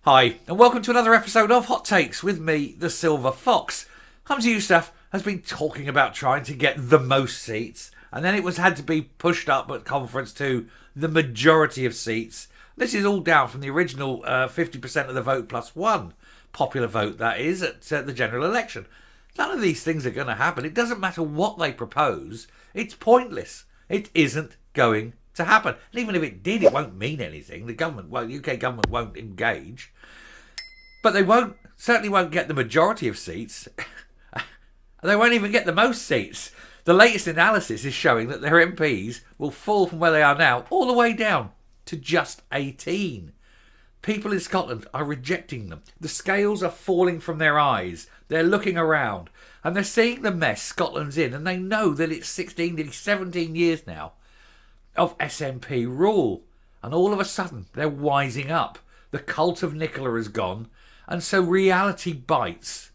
Hi, and welcome to another episode of Hot Takes with me, the Silver Fox. Humza Yousaf has been talking about trying to get the most seats, and then it was had to be pushed up at conference to the majority of seats. This is all down from the original 50% of the vote plus one popular vote, that is, at the general election. None of these things are going to happen. It doesn't matter what they propose. It's pointless. It isn't going to happen. And even if it did, it won't mean anything. The UK government won't engage. But they certainly won't get the majority of seats. They won't even get the most seats. The latest analysis is showing that their MPs will fall from where they are now all the way down to just 18. People in Scotland are rejecting them. The scales are falling from their eyes. They're looking around and they're seeing the mess Scotland's in, and they know that it's 16, nearly 17 years now of SNP rule. And all of a sudden, they're wising up. The cult of Nicola is gone, and so reality bites.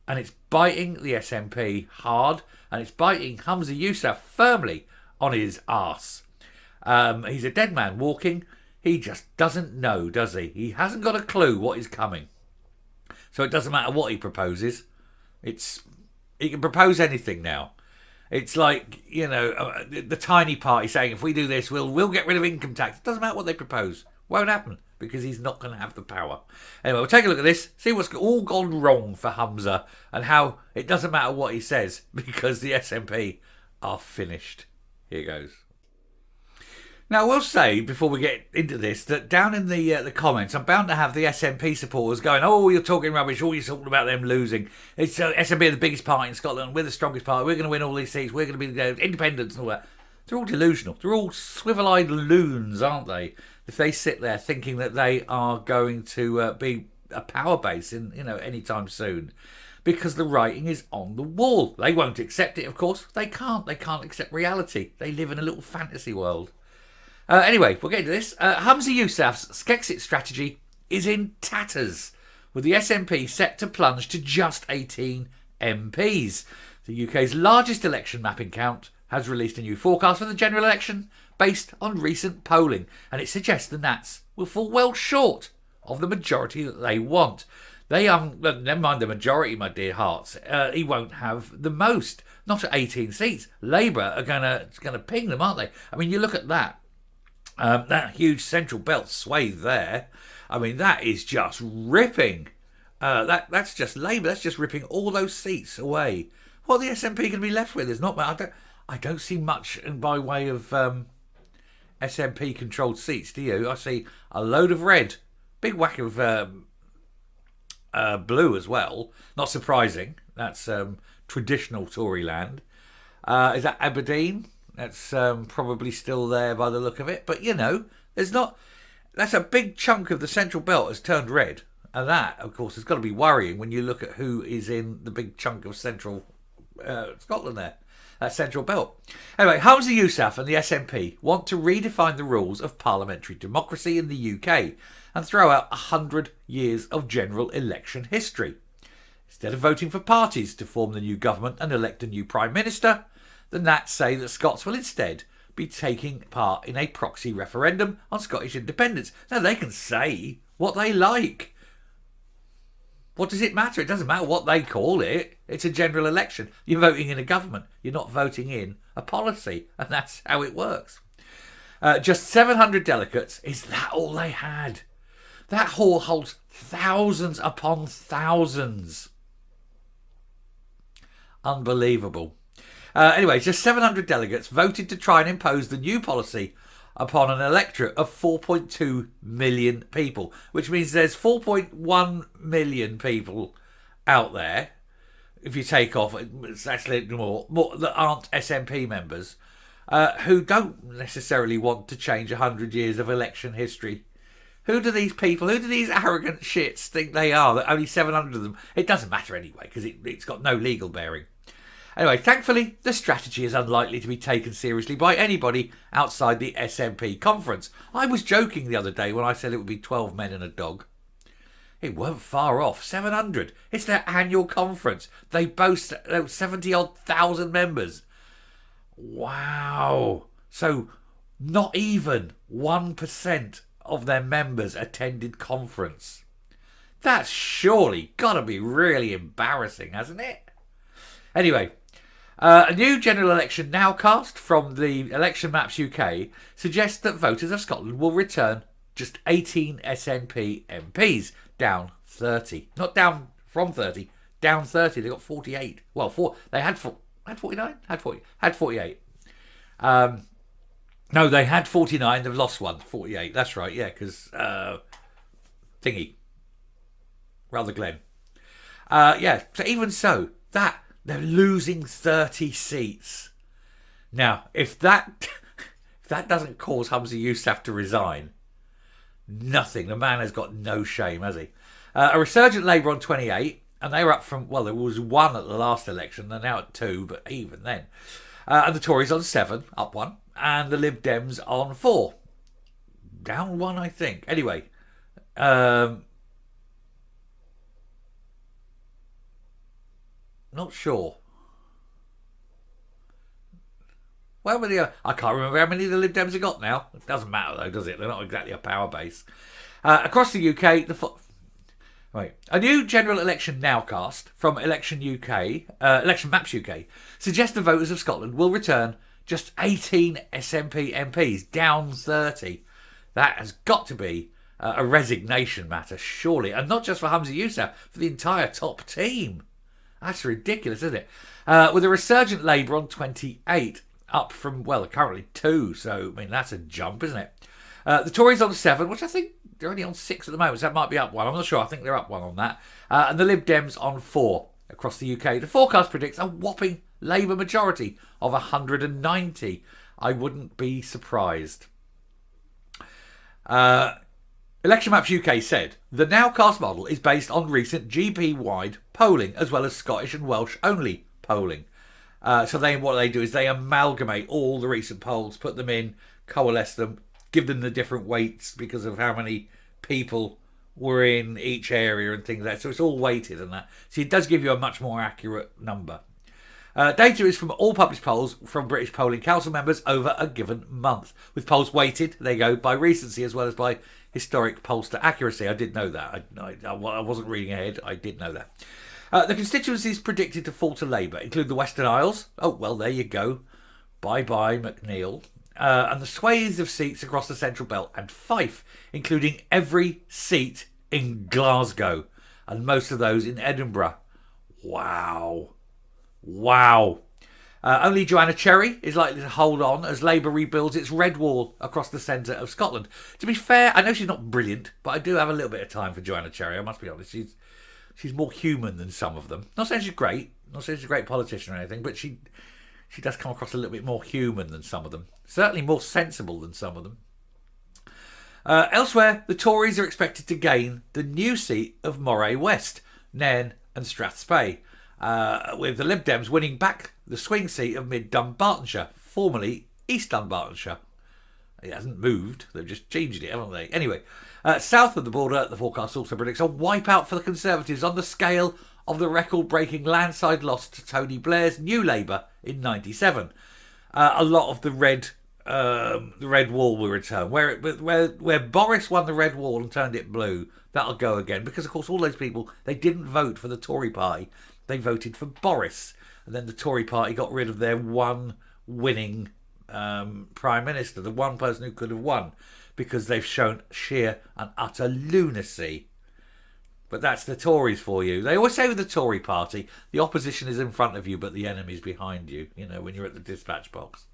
And it's biting the SNP hard, and it's biting Humza Yousaf firmly on his arse. He's a dead man walking. He just doesn't know, does he? He hasn't got a clue what is coming. So it doesn't matter what he proposes. He can propose anything now. It's like, the tiny party saying, if we do this, we'll get rid of income tax. It doesn't matter what they propose. Won't happen, because he's not going to have the power. Anyway, we'll take a look at this, see what's all gone wrong for Humza, and how it doesn't matter what he says, because the SNP are finished. Here goes. Now, I will say, before we get into this, that down in the comments, I'm bound to have the SNP supporters going, oh, you're talking rubbish, all you're talking about them losing. It's SNP are the biggest party in Scotland, we're the strongest party, we're going to win all these seats, we're going to be independents and all that. They're all delusional. They're all swivel-eyed loons, aren't they? If they sit there thinking that they are going to be a power base in any time soon. Because the writing is on the wall. They won't accept it, of course. They can't. They can't accept reality. They live in a little fantasy world. Anyway, we'll get into this. Humza Yousaf's Skexit strategy is in tatters, with the SNP set to plunge to just 18 MPs. The UK's largest election mapping count has released a new forecast for the general election based on recent polling, and it suggests the Nats will fall well short of the majority that they want. Never mind the majority, my dear hearts. He won't have the most, not at 18 seats. Labour are gonna ping them, aren't they? I mean, you look at that. That huge central belt swathe there. I mean, that is just ripping. That's just Labour. That's just ripping all those seats away. What the SNP going to be left with is not much. I don't see much by way of SNP controlled seats. Do you? I see a load of red, big whack of blue as well. Not surprising. That's traditional Tory land. Is that Aberdeen? That's probably still there by the look of it. But, there's not... That's a big chunk of the central belt has turned red. And that, of course, has got to be worrying when you look at who is in the big chunk of central Scotland there. That central belt. Anyway, Humza Yousaf and the SNP want to redefine the rules of parliamentary democracy in the UK and throw out 100 years of general election history. Instead of voting for parties to form the new government and elect a new Prime Minister, the Nats say that Scots will instead be taking part in a proxy referendum on Scottish independence. Now, they can say what they like. What does it matter? It doesn't matter what they call it. It's a general election. You're voting in a government. You're not voting in a policy. And that's how it works. Just 700 delegates. Is that all they had? That hall holds thousands upon thousands. Unbelievable. Anyway, just 700 delegates voted to try and impose the new policy upon an electorate of 4.2 million people, which means there's 4.1 million people out there, if you take off, it's actually more that aren't SNP members, who don't necessarily want to change 100 years of election history. Who do these arrogant shits think they are? That only 700 of them. It doesn't matter anyway, because it's got no legal bearing. Anyway, thankfully, the strategy is unlikely to be taken seriously by anybody outside the SNP conference. I was joking the other day when I said it would be 12 men and a dog. It weren't far off. 700. It's their annual conference. They boast 70-odd thousand members. Wow. So not even 1% of their members attended conference. That's surely got to be really embarrassing, hasn't it? Anyway, a new general election nowcast from the Election Maps UK suggests that voters of Scotland will return just 18 SNP MPs, down 30. Not down from 30, down 30. They got 48. Well, they had 49? Had 48. No, they had 49. They've lost one. 48. That's right, yeah, because thingy. Rather Glenn. Yeah, so even so, that they're losing 30 seats. Now, if that doesn't cause Humza Yousaf to resign, nothing. The man has got no shame, has he? A resurgent Labour on 28, and they were up from, well, there was 1 at the last election, they're now at 2, but even then. And the Tories on 7, up 1, and the Lib Dems on 4, down 1, I think. Anyway, not sure. Well, I can't remember how many the Lib Dems have got now. It doesn't matter though, does it? They're not exactly a power base. Across the UK, a new general election nowcast from Election Maps UK suggests the voters of Scotland will return just 18 SNP MPs, down 30. That has got to be a resignation matter, surely, and not just for Humza Yousaf, for the entire top team. That's ridiculous, isn't it? With a resurgent Labour on 28, up from, well, currently 2, so, I mean, that's a jump, isn't it? The Tories on 7, which I think they're only on 6 at the moment, so that might be up 1. I'm not sure. I think they're up 1 on that. And the Lib Dems on 4 across the UK. The forecast predicts a whopping Labour majority of 190. I wouldn't be surprised. Election Maps UK said the nowcast model is based on recent GP-wide polling as well as Scottish and Welsh-only polling. So what they do is they amalgamate all the recent polls, put them in, coalesce them, give them the different weights because of how many people were in each area and things like that. So it's all weighted and that. So it does give you a much more accurate number. Data is from all published polls from British Polling Council members over a given month. With polls weighted, they go by recency as well as by historic pollster accuracy. I did know that. I wasn't reading ahead. I did know that. The constituencies predicted to fall to Labour include the Western Isles. Oh, well, there you go. Bye-bye, McNeil. And the swathes of seats across the Central Belt and Fife, including every seat in Glasgow and most of those in Edinburgh. Wow. Only Joanna Cherry is likely to hold on as Labour rebuilds its red wall across the centre of Scotland. To be fair, I know she's not brilliant, but I do have a little bit of time for Joanna Cherry, I must be honest. She's more human than some of them. Not saying she's great, not saying she's a great politician or anything, but she does come across a little bit more human than some of them. Certainly more sensible than some of them. Elsewhere, the Tories are expected to gain the new seat of Moray West, Nairn and Strathspey, with the Lib Dems winning back the swing seat of Mid Dunbartonshire, formerly East Dunbartonshire. It hasn't moved, they've just changed it, haven't they? Anyway, south of the border, the forecast also predicts a wipeout for the Conservatives on the scale of the record-breaking landslide loss to Tony Blair's New Labour in '97. A lot of the red wall will return. Where Boris won the red wall and turned it blue, that'll go again. Because, of course, all those people, they didn't vote for the Tory party. They voted for Boris. And then the Tory party got rid of their one winning Prime Minister, the one person who could have won, because they've shown sheer and utter lunacy. But that's the Tories for you. They always say with the Tory party, the opposition is in front of you, but the enemy's behind you, when you're at the dispatch box.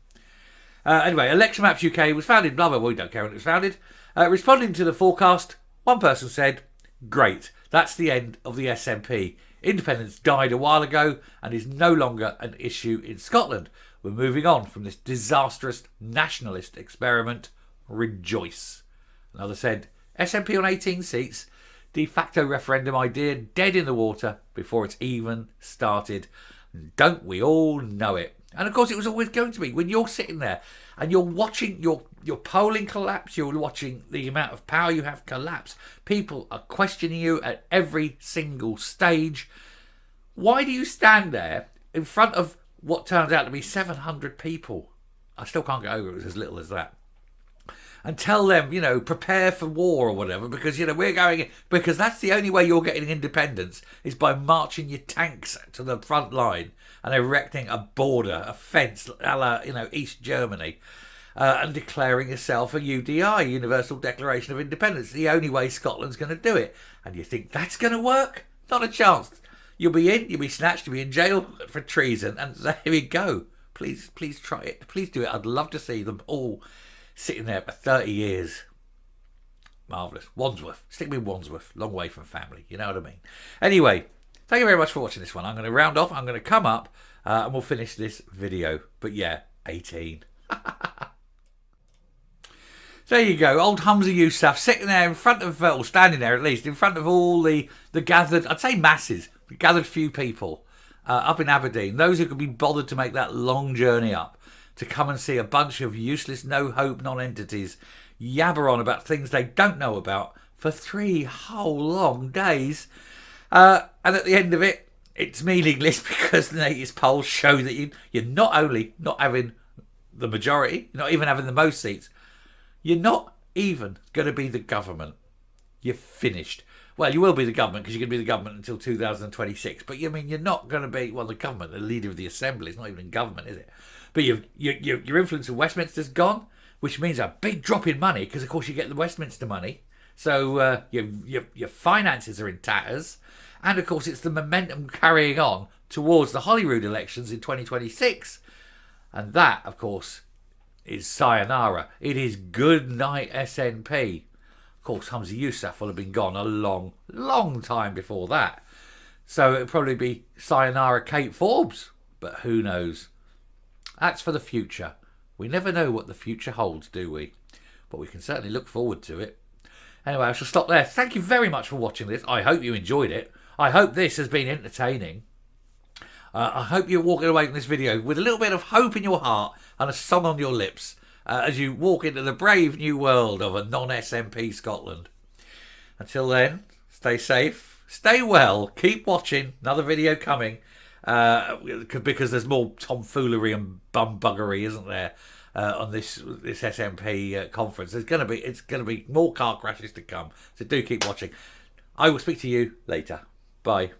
Anyway, Election Maps UK was founded, blah, blah, blah, we don't care when it was founded. Responding to the forecast, one person said, "Great, that's the end of the SNP. Independence died a while ago and is no longer an issue in Scotland. We're moving on from this disastrous nationalist experiment. Rejoice." Another said, "SNP on 18 seats. De facto referendum idea dead in the water before it's even started. Don't we all know it?" And of course it was always going to be. When you're sitting there and you're watching your polling collapse, you're watching the amount of power you have collapse, people are questioning you at every single stage. Why do you stand there in front of what turns out to be 700 people? I still can't get over it was as little as that. and tell them, prepare for war or whatever, because, we're going, because that's the only way you're getting independence is by marching your tanks to the front line and erecting a border, a fence, a la, East Germany, and declaring yourself a UDI, Universal Declaration of Independence. The only way Scotland's going to do it. And you think that's going to work? Not a chance. You'll be snatched, you'll be in jail for treason, and there we go. Please try it. Please do it. I'd love to see them all sitting there for 30 years. Marvellous. Wandsworth. Stick me in Wandsworth. Long way from family. You know what I mean? Anyway, thank you very much for watching this one. I'm going to round off. I'm going to come up and we'll finish this video. But yeah, 18. There you go. Old Humza Yousaf sitting there in front of, or standing there at least, in front of all the gathered, I'd say masses, the gathered few people up in Aberdeen. Those who could be bothered to make that long journey up to come and see a bunch of useless, no-hope non-entities yabber on about things they don't know about for 3 whole long days. And at the end of it, it's meaningless because the latest polls show that you're not only not having the majority, you're not even having the most seats, you're not even going to be the government. You're finished. Well, you will be the government because you're going to be the government until 2026. But you're not going to be, the government, the leader of the assembly. It's not even in government, is it? But your influence in Westminster's gone, which means a big drop in money because, of course, you get the Westminster money. So your finances are in tatters. And, of course, it's the momentum carrying on towards the Holyrood elections in 2026. And that, of course, is sayonara. It is good night SNP. Of course, Humza Yousaf will have been gone a long, long time before that. So it'll probably be sayonara Kate Forbes. But who knows? That's for the future. We never know what the future holds, do we? But we can certainly look forward to it. Anyway, I shall stop there. Thank you very much for watching this. I hope you enjoyed it. I hope this has been entertaining. I hope you're walking away from this video with a little bit of hope in your heart and a song on your lips as you walk into the brave new world of a non-SNP Scotland. Until then, stay safe, stay well, keep watching. Another video coming because there's more tomfoolery and bumbuggery, isn't there, on this SNP conference. It's going to be more car crashes to come. So do keep watching. I will speak to you later. Bye.